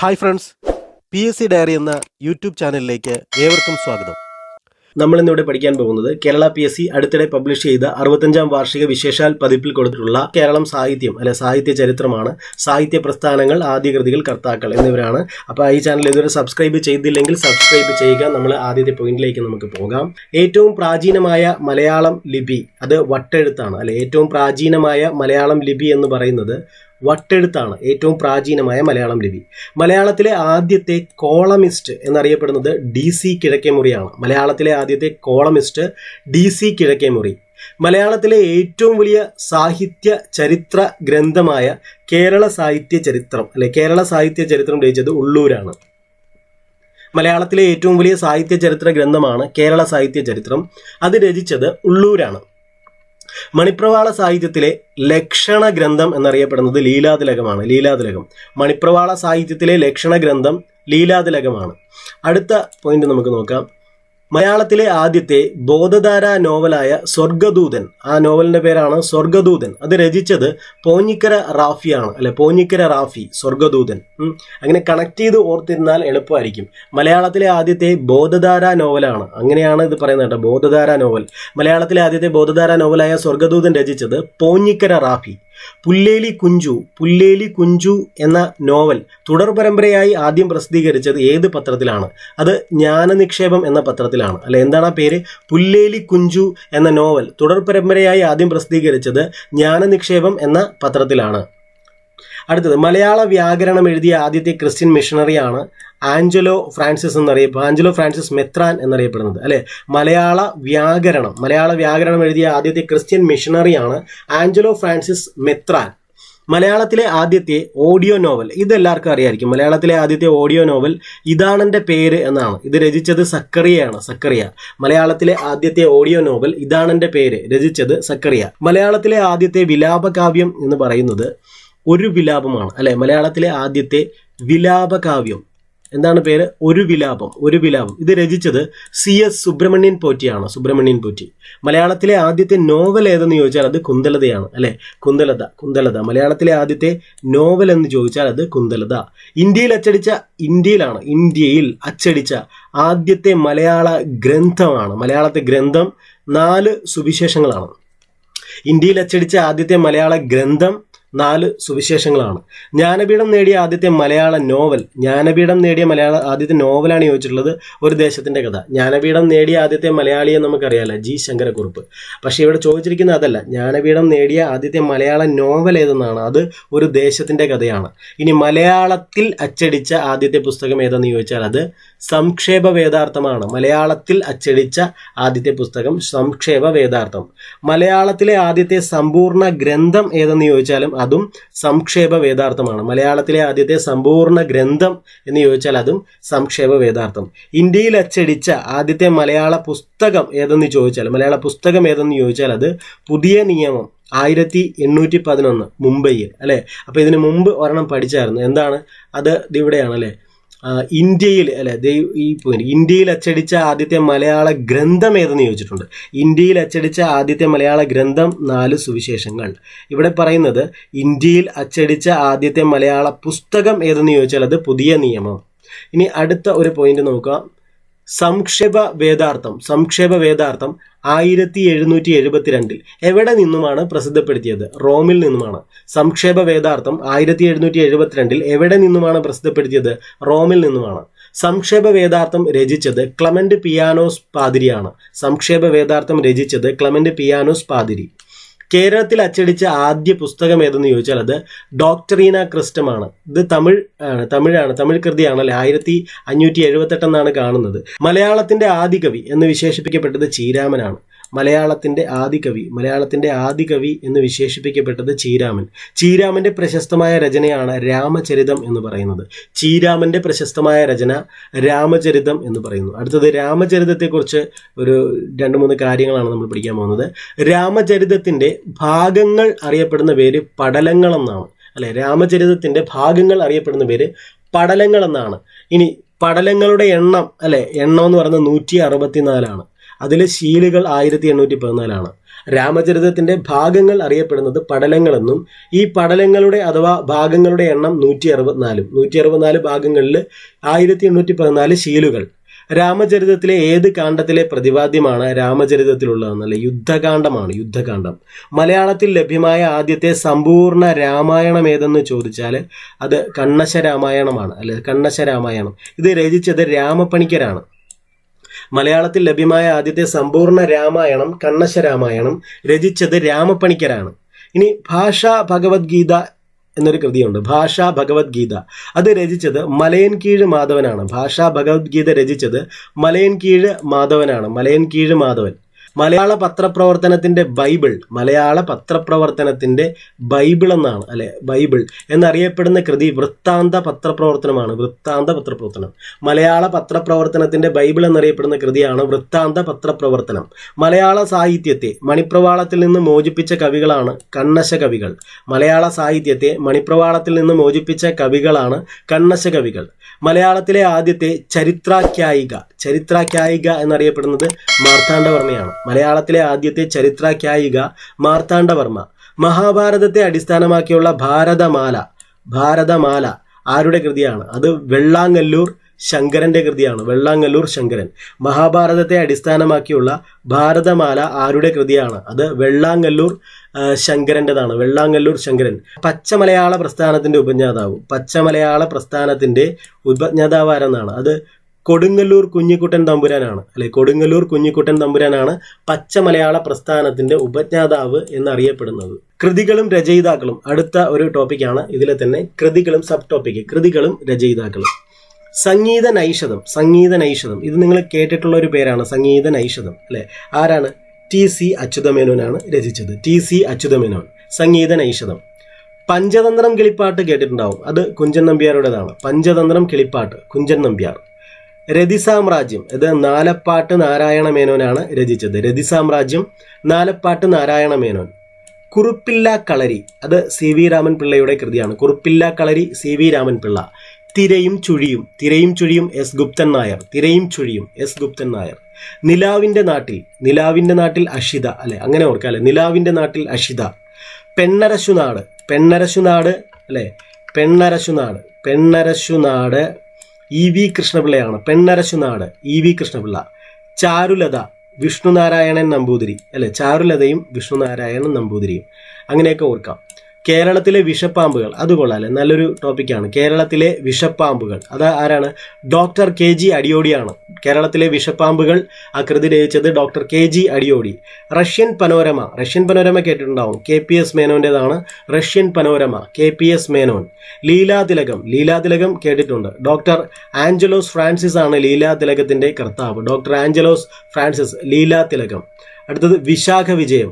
Hi friends, PSC diary എന്ന YouTube ചാനലിലേക്ക് ഏവർക്കും സ്വാഗതം. നമ്മളിന്നിവിടെ പഠിക്കാൻ പോകുന്നത് കേരള PSC അടുത്തിടെ പബ്ലിഷ് ചെയ്ത 65-ാം വാർഷിക വിശേഷാൽ പതിപ്പിൽ കൊടുത്തിട്ടുള്ള കേരളം സാഹിത്യം സാഹിത്യ ചരിത്രമാണ്. സാഹിത്യ പ്രസ്ഥാനങ്ങൾ, ആദ്യകൃതികൾ, കർത്താക്കൾ എന്നിവരാണ്. അപ്പോൾ ഈ ചാനൽ ഇതുവരെ സബ്സ്ക്രൈബ് ചെയ്തില്ലെങ്കിൽ സബ്സ്ക്രൈബ് ചെയ്യുക. നമ്മൾ ആദ്യത്തെ പോയിന്റിലേക്ക് നമുക്ക് പോകാം. ഏറ്റവും പ്രാചീനമായ മലയാളം ലിപി അത് വട്ടെഴുത്താണ്. ഏറ്റവും പ്രാചീനമായ മലയാളം ലിപി എന്ന് പറയുന്നത് വട്ടെഴുത്താണ്. ഏറ്റവും പ്രാചീനമായ മലയാളം ലിപി. മലയാളത്തിലെ ആദ്യത്തെ കോളമിസ്റ്റ് എന്നറിയപ്പെടുന്നത് DC കിഴക്കേമുറിയാണ്. മലയാളത്തിലെ ആദ്യത്തെ കോളമിസ്റ്റ് DC കിഴക്കേമുറി. മലയാളത്തിലെ ഏറ്റവും വലിയ സാഹിത്യ ചരിത്ര ഗ്രന്ഥമായ കേരള സാഹിത്യ ചരിത്രം കേരള സാഹിത്യ ചരിത്രം രചിച്ചത് ഉള്ളൂരാണ്. മലയാളത്തിലെ ഏറ്റവും വലിയ സാഹിത്യ ചരിത്ര ഗ്രന്ഥമാണ് കേരള സാഹിത്യ ചരിത്രം. അത് രചിച്ചത് ഉള്ളൂരാണ്. മണിപ്രവാള സാഹിത്യത്തിലെ ലക്ഷണ ഗ്രന്ഥം എന്നറിയപ്പെടുന്നത് ലീലാതിലകമാണ്. മണിപ്രവാള സാഹിത്യത്തിലെ ലക്ഷണ ഗ്രന്ഥം ലീലാതിലകമാണ്. അടുത്ത പോയിന്റ് നമുക്ക് നോക്കാം. മലയാളത്തിലെ ആദ്യത്തെ ബോധധാര നോവലായ സ്വർഗദൂതൻ, ആ നോവലിന്റെ പേരാണ് സ്വർഗദൂതൻ. അത് രചിച്ചത് പോഞ്ഞിക്കര റാഫിയാണ്. പോഞ്ഞിക്കര റാഫി, സ്വർഗദൂതൻ. അങ്ങനെ കണക്ട് ചെയ്ത് ഓർത്തിരുന്നാൽ എളുപ്പമായിരിക്കും. മലയാളത്തിലെ ആദ്യത്തെ ബോധധാര നോവലാണ്, അങ്ങനെയാണ് ഇത് പറയുന്നത് കേട്ടോ. ബോധധാര നോവൽ, മലയാളത്തിലെ ആദ്യത്തെ ബോധധാര നോവലായ സ്വർഗദൂതൻ രചിച്ചത് പോഞ്ഞിക്കര റാഫി. പുല്ലേലി കുഞ്ചു എന്ന നോവൽ തുടർ പരമ്പരയായി ആദ്യം പ്രസിദ്ധീകരിച്ചത് ഏത് പത്രത്തിലാണ്? അത് ജ്ഞാനനിക്ഷേപം എന്ന പത്രത്തിലാണ്. എന്താണ് ആ പേര്? പുല്ലേലി കുഞ്ചു എന്ന നോവൽ തുടർ പരമ്പരയായി ആദ്യം പ്രസിദ്ധീകരിച്ചത് ജ്ഞാനനിക്ഷേപം എന്ന പത്രത്തിലാണ്. അടുത്തത്, മലയാള വ്യാകരണം എഴുതിയ ആദ്യത്തെ ക്രിസ്ത്യൻ മിഷണറിയാണ് ആഞ്ചലോ ഫ്രാൻസിസ് മെത്രാൻ എന്നറിയപ്പെടുന്നത്. മലയാള വ്യാകരണം എഴുതിയ ആദ്യത്തെ ക്രിസ്ത്യൻ മിഷണറിയാണ് ആഞ്ചലോ ഫ്രാൻസിസ് മെത്രാൻ. മലയാളത്തിലെ ആദ്യത്തെ ഓഡിയോ നോവൽ, ഇതെല്ലാവർക്കും അറിയായിരിക്കും. മലയാളത്തിലെ ആദ്യത്തെ ഓഡിയോ നോവൽ ഇതാണെന്റെ പേര് എന്നാണ്. ഇത് രചിച്ചത് സക്കറിയ. മലയാളത്തിലെ ആദ്യത്തെ ഓഡിയോ നോവൽ ഇതാണെന്റെ പേര് രചിച്ചത് സക്കറിയ. മലയാളത്തിലെ ആദ്യത്തെ വിലാപകാവ്യം എന്ന് പറയുന്നത് ഒരു വിലാപമാണ്. മലയാളത്തിലെ ആദ്യത്തെ വിലാപകാവ്യം എന്താണ് പേര്? ഒരു വിലാപം. ഇത് രചിച്ചത് CS സുബ്രഹ്മണ്യൻ പോറ്റി. മലയാളത്തിലെ ആദ്യത്തെ നോവൽ ഏതെന്ന് ചോദിച്ചാൽ അത് കുന്തലതയാണ്. കുന്തലത മലയാളത്തിലെ ആദ്യത്തെ നോവൽ എന്ന് ചോദിച്ചാൽ അത് കുന്തലത. ഇന്ത്യയിൽ അച്ചടിച്ച ആദ്യത്തെ മലയാള ഗ്രന്ഥമാണ്. മലയാളത്തെ ഗ്രന്ഥം 4 സുവിശേഷങ്ങളാണ്. ഇന്ത്യയിൽ അച്ചടിച്ച ആദ്യത്തെ മലയാള ഗ്രന്ഥം 4 സുവിശേഷങ്ങളാണ്. ജ്ഞാനപീഠം നേടിയ ആദ്യത്തെ മലയാള നോവൽ, ആദ്യത്തെ നോവലാണ് ചോദിച്ചിട്ടുള്ളത് ഒരു ദേശത്തിന്റെ കഥ. ജ്ഞാനപീഠം നേടിയ ആദ്യത്തെ മലയാളിയെ നമുക്കറിയാലോ, G ശങ്കരക്കുറുപ്പ്. പക്ഷെ ഇവിടെ ചോദിച്ചിരിക്കുന്നത് അതല്ല. ജ്ഞാനപീഠം നേടിയ ആദ്യത്തെ മലയാള നോവൽ ഏതെന്നാണ്? അത് ഒരു ദേശത്തിന്റെ കഥയാണ്. ഇനി മലയാളത്തിൽ അച്ചടിച്ച ആദ്യത്തെ പുസ്തകം ഏതെന്ന് ചോദിച്ചാൽ അത് സംക്ഷേപ വേദാർത്ഥമാണ്. മലയാളത്തിൽ അച്ചടിച്ച ആദ്യത്തെ പുസ്തകം സംക്ഷേപ വേദാർത്ഥം. മലയാളത്തിലെ ആദ്യത്തെ സമ്പൂർണ്ണ ഗ്രന്ഥം ഏതെന്ന് ചോദിച്ചാലും അതും സംക്ഷേപ വേദാർത്ഥമാണ്. മലയാളത്തിലെ ആദ്യത്തെ സമ്പൂർണ്ണ ഗ്രന്ഥം എന്ന് ചോദിച്ചാൽ അതും സംക്ഷേപ വേദാർത്ഥം. ഇന്ത്യയിൽ അച്ചടിച്ച ആദ്യത്തെ മലയാള പുസ്തകം ഏതെന്ന് ചോദിച്ചാൽ അത് പുതിയ നിയമം 1811 മുംബൈയിൽ. അപ്പൊ ഇതിനു മുമ്പ് ഒരെണ്ണം പഠിച്ചായിരുന്നു. എന്താണ് അത്? ഇവിടെയാണ് ഇന്ത്യയിൽ അച്ചടിച്ച ആദ്യത്തെ മലയാള ഗ്രന്ഥം ഏതെന്ന് ചോദിച്ചിട്ടുണ്ട്. ഇന്ത്യയിൽ അച്ചടിച്ച ആദ്യത്തെ മലയാള ഗ്രന്ഥം 4 സുവിശേഷങ്ങൾ. ഇവിടെ പറയുന്നത് ഇന്ത്യയിൽ അച്ചടിച്ച ആദ്യത്തെ മലയാള പുസ്തകം ഏതെന്ന് ചോദിച്ചാൽ അത് പുതിയ നിയമം. ഇനി അടുത്ത ഒരു പോയിന്റ് നോക്കാം. സംക്ഷേപ വേദാർത്ഥം 1772 എവിടെ നിന്നുമാണ് പ്രസിദ്ധപ്പെടുത്തിയത്? റോമിൽ നിന്നുമാണ്. സംക്ഷേപ വേദാർത്ഥം 1772 എവിടെ നിന്നുമാണ് പ്രസിദ്ധപ്പെടുത്തിയത്? റോമിൽ നിന്നുമാണ്. സംക്ഷേപ വേദാർത്ഥം രചിച്ചത് ക്ലമന്റ് പിയാനോസ് പാതിരി. കേരളത്തിൽ അച്ചടിച്ച ആദ്യ പുസ്തകം ഏതെന്ന് ചോദിച്ചാൽ അത് ഡോക്ടറീന ക്രിസ്റ്റമാണ്. ഇത് തമിഴ് കൃതിയാണ്. 1578 എന്നാണ് കാണുന്നത്. മലയാളത്തിന്റെ ആദികവി എന്ന് വിശേഷിപ്പിക്കപ്പെട്ടത് ചീരാമനാണ്. മലയാളത്തിന്റെ ആദികവി എന്ന് വിശേഷിപ്പിക്കപ്പെട്ടത് ചീരാമന്റെ പ്രശസ്തമായ രചനയാണ് രാമചരിതം എന്ന് പറയുന്നത്. അടുത്തത് രാമചരിതത്തെക്കുറിച്ച് ഒരു 2-3 കാര്യങ്ങളാണ് നമ്മൾ പഠിക്കാൻ പോകുന്നത്. രാമചരിതത്തിന്റെ ഭാഗങ്ങൾ അറിയപ്പെടുന്ന പേര് പടലങ്ങൾ എന്നാണ്. രാമചരിതത്തിന്റെ ഭാഗങ്ങൾ അറിയപ്പെടുന്ന പേര് പടലങ്ങൾ എന്നാണ്. ഇനി പടലങ്ങളുടെ എണ്ണം എന്ന് പറയുന്നത് 164 അതിലെ ശീലുകൾ 1814 രാമചരിതത്തിന്റെ ഭാഗങ്ങൾ അറിയപ്പെടുന്നത് പടലങ്ങളെന്നും ഈ പടലങ്ങളുടെ അഥവാ ഭാഗങ്ങളുടെ എണ്ണം 164 ഭാഗങ്ങളിൽ 1814 ശീലുകൾ. രാമചരിതത്തിലെ ഏത് കാണ്ഡത്തിലെ പ്രതിപാദ്യമാണ് രാമചരിതത്തിലുള്ളതെന്നല്ല, യുദ്ധകാന്ഡമാണ്. യുദ്ധകാന്ഡം. മലയാളത്തിൽ ലഭ്യമായ ആദ്യത്തെ സമ്പൂർണ്ണ രാമായണം ഏതെന്ന് ചോദിച്ചാൽ അത് കണ്ണശ രാമായണമാണ്, അല്ലെ? കണ്ണശ രാമായണം. ഇത് രചിച്ചത് രാമപ്പണിക്കരാണ്. മലയാളത്തിൽ ലഭ്യമായ ആദ്യത്തെ സമ്പൂർണ്ണ രാമായണം കണ്ണശ രാമായണം, രചിച്ചത് രാമപ്പണിക്കരാണ്. ഇനി ഭാഷാ ഭഗവത്ഗീത എന്നൊരു കൃതിയുണ്ട്, ഭാഷാ ഭഗവത്ഗീത. അത് രചിച്ചത് മലയൻകീഴ് മാധവനാണ്. ഭാഷാ ഭഗവത്ഗീത രചിച്ചത് മലയൻകീഴ് മാധവനാണ്. മലയൻകീഴ് മാധവൻ. മലയാള പത്രപ്രവർത്തനത്തിന്റെ ബൈബിൾ എന്നാണ്, അല്ലെ? ബൈബിൾ എന്നറിയപ്പെടുന്ന കൃതി വൃത്താന്ത പത്രപ്രവർത്തനമാണ്. വൃത്താന്ത പത്രപ്രവർത്തനം. മലയാള പത്രപ്രവർത്തനത്തിന്റെ ബൈബിൾ എന്നറിയപ്പെടുന്ന കൃതിയാണ് വൃത്താന്ത പത്രപ്രവർത്തനം. മലയാള സാഹിത്യത്തെ മണിപ്രവാളത്തിൽ നിന്ന് മോചിപ്പിച്ച കവികളാണ് കണ്ണശ കവികൾ. മലയാള സാഹിത്യത്തെ മണിപ്രവാളത്തിൽ നിന്ന് മോചിപ്പിച്ച കവികളാണ് കണ്ണശ കവികൾ. മലയാളത്തിലെ ആദ്യത്തെ ചരിത്രാഖ്യായിക എന്നറിയപ്പെടുന്നത് മാർത്താണ്ഡവർമ്മയാണ്. മലയാളത്തിലെ ആദ്യത്തെ ചരിത്രാഖ്യായിക മാർത്താണ്ഡവർമ്മ. മഹാഭാരതത്തെ അടിസ്ഥാനമാക്കിയുള്ള ഭാരതമാല ആരുടെ കൃതിയാണ്? അത് വെള്ളാങ്ങല്ലൂർ ശങ്കരന്റെ കൃതിയാണ്. വെള്ളാങ്ങല്ലൂർ ശങ്കരൻ. മഹാഭാരതത്തെ അടിസ്ഥാനമാക്കിയുള്ള ഭാരതമാല ആരുടെ കൃതിയാണ്? അത് വെള്ളാങ്ങല്ലൂർ ശങ്കരൻ്റെതാണ്. വെള്ളാങ്ങല്ലൂർ ശങ്കരൻ. പച്ചമലയാള പ്രസ്ഥാനത്തിന്റെ ഉപജ്ഞാതാവ് ആരെന്നാണ്? അത് കൊടുങ്ങല്ലൂർ കുഞ്ഞിക്കുട്ടൻ തമ്പുരാനാണ്, അല്ലെ? കൊടുങ്ങല്ലൂർ കുഞ്ഞിക്കുട്ടൻ തമ്പുരാനാണ് പച്ചമലയാള പ്രസ്ഥാനത്തിന്റെ ഉപജ്ഞാതാവ് എന്നറിയപ്പെടുന്നത്. കൃതികളും രചയിതാക്കളും അടുത്ത ഒരു ടോപ്പിക്കാണ്. ഇതിലെ തന്നെ കൃതികളും സബ് ടോപ്പിക്, കൃതികളും രചയിതാക്കളും. സംഗീത നൈഷധം ഇത് നിങ്ങൾ കേട്ടിട്ടുള്ള ഒരു പേരാണ്, സംഗീത നൈഷധം, അല്ലെ? ആരാണ്? TC അച്യുതമേനോനാണ് രചിച്ചത്. TC അച്യുതമേനോൻ. സംഗീത നൈഷധം. പഞ്ചതന്ത്രം കിളിപ്പാട്ട് കേട്ടിട്ടുണ്ടാവും, അത് കുഞ്ചൻ നമ്പ്യാരുടേതാണ്. പഞ്ചതന്ത്രം കിളിപ്പാട്ട് കുഞ്ചൻ നമ്പ്യാർ. രതിസാമ്രാജ്യം ഇത് നാലപ്പാട്ട് നാരായണ മേനോനാണ് രചിച്ചത്. രതിസാമ്രാജ്യം നാലപ്പാട്ട് നാരായണ മേനോൻ. കുറുപ്പില്ല കളരി അത് CV രാമൻ പിള്ളയുടെ കൃതിയാണ്. കുറുപ്പില്ല കളരി CV രാമൻ പിള്ള. തിരയും ചുഴിയും S ഗുപ്തൻ നായർ. നിലാവിന്റെ നാട്ടിൽ അഷിത, അല്ലെ? അങ്ങനെ ഓർക്കാം, അല്ലെ? നിലാവിന്റെ നാട്ടിൽ അഷിത. പെണ്ണരശുനാട് അല്ലെ? പെണ്ണരശുനാട് EV കൃഷ്ണപിള്ളയാണ്. പെണ്ണരശുനാട് EV കൃഷ്ണപിള്ള. ചാരുലത വിഷ്ണുനാരായണൻ നമ്പൂതിരി, അല്ലെ? ചാരുലതയും വിഷ്ണുനാരായണൻ നമ്പൂതിരിയും. അങ്ങനെയൊക്കെ ഓർക്കാം. കേരളത്തിലെ വിഷപ്പാമ്പുകൾ അത് കൊള്ളാല്ലേ, നല്ലൊരു ടോപ്പിക്കാണ്. കേരളത്തിലെ വിഷപ്പാമ്പുകൾ അത് ആരാണ്? ഡോക്ടർ KG അടിയോടിയാണ്. കേരളത്തിലെ വിഷപ്പാമ്പുകൾ ആ കൃതി രചിച്ചത് doctor KG Adiyodi. Russian panorama കേട്ടിട്ടുണ്ടാവും, KPS മേനോൻ്റെതാണ്. Russian panorama KPS Menon. Leelathilakam കേട്ടിട്ടുണ്ട്. ഡോക്ടർ ആഞ്ചലോസ് ഫ്രാൻസിസ് ആണ് ലീലാതിലകത്തിന്റെ കർത്താവ്. Doctor Angelos Francis, Leelathilakam. അടുത്തത്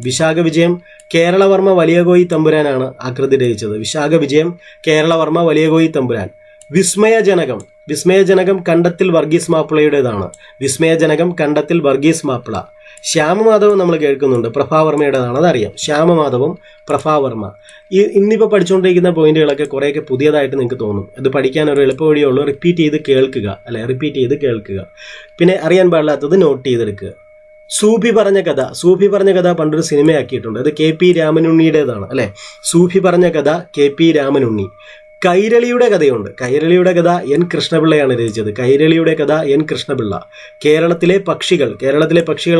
വിശാഖ വിജയം കേരളവർമ്മ വലിയകോയി തമ്പുരാനാണ് ആ കൃതി രചിച്ചത്. വിശാഖ വിജയം കേരളവർമ്മ വലിയകോയി തമ്പുരാൻ. വിസ്മയജനകം കണ്ടത്തിൽ വർഗീസ് മാപ്പിളയുടേതാണ്. കണ്ടത്തിൽ വർഗീസ് മാപ്പിള. ശ്യാമമാധവം നമ്മൾ കേൾക്കുന്നുണ്ട്, പ്രഭാവർമ്മയുടേതാണ്, അതറിയാം. ശ്യാമമാധവം, പ്രഭാവർമ്മ. ഇന്നിപ്പോൾ പഠിച്ചുകൊണ്ടിരിക്കുന്ന പോയിന്റുകളൊക്കെ കുറേയൊക്കെ പുതിയതായിട്ട് നിങ്ങൾക്ക് തോന്നും. അത് പഠിക്കാൻ ഒരു എളുപ്പ വഴിയുള്ളൂ, റിപ്പീറ്റ് ചെയ്ത് കേൾക്കുക. പിന്നെ അറിയാൻ പാടില്ലാത്തത് നോട്ട് ചെയ്തെടുക്കുക. സൂഫി പറഞ്ഞ കഥ പണ്ടൊരു സിനിമയാക്കിയിട്ടുണ്ട്. അത് KP രാമനുണ്ണിയുടേതാണ്, അല്ലെ? സൂഫി പറഞ്ഞ കഥ KP രാമനുണ്ണി. കൈരളിയുടെ കഥയുണ്ട്. കൈരളിയുടെ കഥ N കൃഷ്ണപിള്ളയാണ് രചിച്ചത്. കൈരളിയുടെ കഥ N കൃഷ്ണപിള്ള. കേരളത്തിലെ പക്ഷികൾ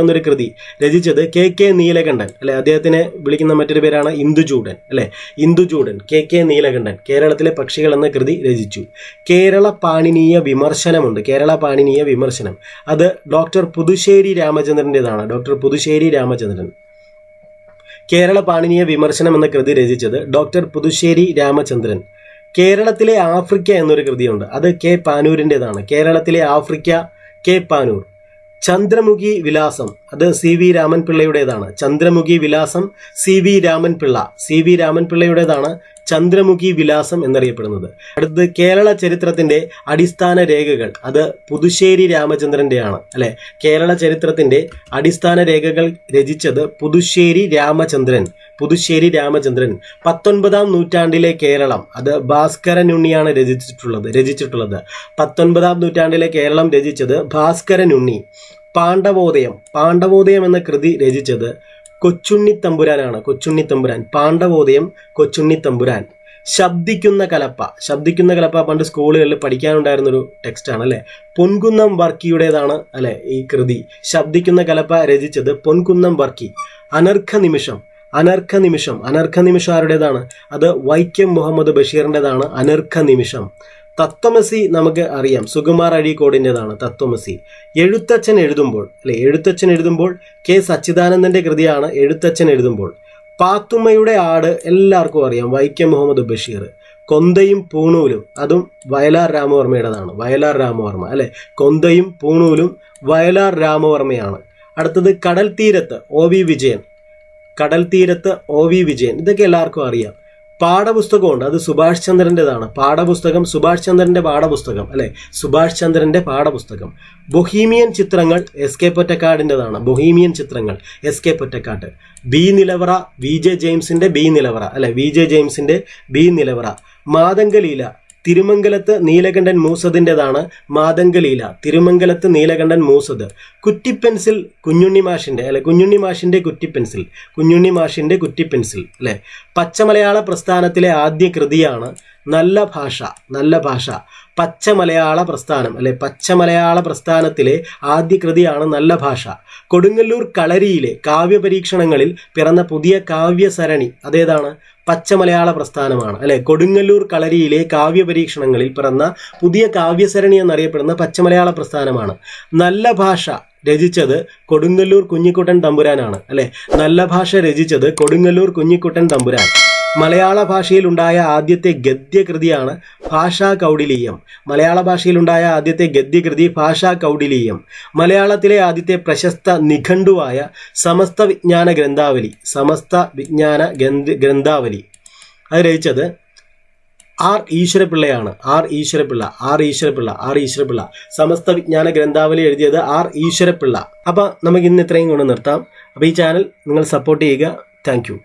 എന്നൊരു കൃതി രചിച്ചത് KK നീലകണ്ഠൻ, അല്ലെ? അദ്ദേഹത്തിനെ വിളിക്കുന്ന മറ്റൊരു പേരാണ് ഇന്ദുചൂടൻ, അല്ലെ? ഇന്ദുചൂടൻ. KK നീലകണ്ഠൻ കേരളത്തിലെ പക്ഷികൾ എന്ന കൃതി രചിച്ചു. കേരള പാണിനീയ വിമർശനം അത് ഡോക്ടർ പുതുശ്ശേരി രാമചന്ദ്രൻ്റെതാണ്. കേരള പാണിനീയ വിമർശനം എന്ന കൃതി രചിച്ചത് ഡോക്ടർ പുതുശ്ശേരി രാമചന്ദ്രൻ. കേരളത്തിലെ ആഫ്രിക്ക എന്നൊരു കൃതിയുണ്ട്, അത് K പാനൂരിൻ്റെതാണ്. കേരളത്തിലെ ആഫ്രിക്ക K പാനൂർ. ചന്ദ്രമുഖി വിലാസം അത് CV രാമൻപിള്ളയുടേതാണ്. ചന്ദ്രമുഖി വിലാസം CV രാമൻപിള്ളയുടേതാണ്. ചന്ദ്രമുഖി വിലാസം എന്നറിയപ്പെടുന്നത്. അടുത്തത് കേരള ചരിത്രത്തിന്റെ അടിസ്ഥാന രേഖകൾ അത് പുതുശ്ശേരി രാമചന്ദ്രന്റെയാണ്, അല്ലെ? കേരള ചരിത്രത്തിന്റെ അടിസ്ഥാന രേഖകൾ രചിച്ചത് പുതുശ്ശേരി രാമചന്ദ്രൻ. 19-ാം നൂറ്റാണ്ടിലെ കേരളം അത് ഭാസ്കരനുണ്ണിയാണ് രചിച്ചിട്ടുള്ളത്. 19-ാം നൂറ്റാണ്ടിലെ കേരളം രചിച്ചത് ഭാസ്കരനുണ്ണി. പാണ്ഡവോദയം എന്ന കൃതി രചിച്ചത് കൊച്ചുണ്ണി തമ്പുരാനാണ്. കൊച്ചുണ്ണി തമ്പുരാൻ. പാണ്ഡവോദയം കൊച്ചുണ്ണി തമ്പുരാൻ. ശബ്ദിക്കുന്ന കലപ്പ പണ്ട് സ്കൂളുകളിൽ പഠിക്കാനുണ്ടായിരുന്നൊരു ടെക്സ്റ്റാണ് അല്ലെ. പൊൻകുന്നം വർക്കിയുടേതാണ് അല്ലെ ഈ കൃതി. ശബ്ദിക്കുന്ന കലപ്പ രചിച്ചത് പൊൻകുന്നം വർക്കി. അനർഘ നിമിഷം ആരുടേതാണ്? അത് വൈക്കം മുഹമ്മദ് ബഷീറിൻ്റെതാണ് അനർഘ നിമിഷം. തത്വമസി നമുക്ക് അറിയാം, സുകുമാർ അഴീക്കോടിൻ്റെതാണ് തത്വമസി. എഴുത്തച്ഛൻ എഴുതുമ്പോൾ കെ സച്ചിദാനന്ദന്റെ കൃതിയാണ് എഴുത്തച്ഛൻ എഴുതുമ്പോൾ. പാത്തുമ്മയുടെ ആട് എല്ലാവർക്കും അറിയാം, വൈക്കം മുഹമ്മദ് ബഷീർ. കൊന്തയും പൂണൂലും, അതും വയലാർ രാമവർമ്മയുടേതാണ്. വയലാർ രാമവർമ്മ അല്ലെ. കൊന്തയും പൂണൂലും വയലാർ രാമവർമ്മയാണ്. അടുത്തത് കടൽ തീരത്ത് ഒ വി വിജയൻ. ഇതൊക്കെ എല്ലാവർക്കും അറിയാം. പാഠപുസ്തകമുണ്ട്, അത് സുഭാഷ് ചന്ദ്രൻ്റെതാണ്. സുഭാഷ് ചന്ദ്രന്റെ പാഠപുസ്തകം അല്ലെ. സുഭാഷ് ചന്ദ്രന്റെ പാഠപുസ്തകം. ബൊഹീമിയൻ ചിത്രങ്ങൾ എസ് കെ പൊറ്റക്കാടിൻ്റെതാണ്. Bohemian Chithrangal S K Pottekkad. B Nilavara V J ജെയിംസിന്റെ ബി നിലവറ. മാതംഗലീല തിരുമംഗലത്ത് നീലകണ്ഠൻ മൂസദിൻ്റെതാണ്. മാതംഗലീല തിരുമംഗലത്ത് നീലകണ്ഠൻ മൂസദ്. കുറ്റിപ്പെൻസിൽ കുഞ്ഞുണ്ണിമാഷിന്റെ കുറ്റിപ്പെൻസിൽ അല്ലെ. പച്ചമലയാള പ്രസ്ഥാനത്തിലെ ആദ്യ കൃതിയാണ് നല്ല ഭാഷ. പച്ചമലയാള പ്രസ്ഥാനത്തിലെ ആദ്യ കൃതിയാണ് നല്ല ഭാഷ. കൊടുങ്ങല്ലൂർ കളരിയിലെ കാവ്യപരീക്ഷണങ്ങളിൽ പിറന്ന പുതിയ കാവ്യസരണി അതേതാണ്? പച്ചമലയാള പ്രസ്ഥാനമാണ് അല്ലെ. കൊടുങ്ങല്ലൂർ കളരിയിലെ കാവ്യപരീക്ഷണങ്ങളിൽ പിറന്ന പുതിയ കാവ്യസരണി എന്നറിയപ്പെടുന്ന പച്ചമലയാള പ്രസ്ഥാനമാണ്. നല്ല ഭാഷ രചിച്ചത് കൊടുങ്ങല്ലൂർ കുഞ്ഞിക്കുട്ടൻ തമ്പുരാനാണ് അല്ലെ. നല്ല ഭാഷ രചിച്ചത് കൊടുങ്ങല്ലൂർ കുഞ്ഞിക്കുട്ടൻ തമ്പുരാൻ. മലയാള ഭാഷയിലുണ്ടായ ആദ്യത്തെ ഗദ്യകൃതിയാണ് ഭാഷാ കൗടിലീയം. മലയാളത്തിലെ ആദ്യത്തെ പ്രശസ്ത നിഘണ്ടുവായ സമസ്ത വിജ്ഞാന ഗ്രന്ഥാവലി അത് രചിച്ചത് ആർ ഈശ്വരപിള്ളയാണ്. സമസ്ത വിജ്ഞാന ഗ്രന്ഥാവലി എഴുതിയത് ആർ ഈശ്വരപിള്ള. അപ്പൊ നമുക്ക് ഇന്ന് ഇത്രയും കൊണ്ട് നിർത്താം. അപ്പൊ ഈ ചാനൽ നിങ്ങൾ സപ്പോർട്ട് ചെയ്യുക. Thank you.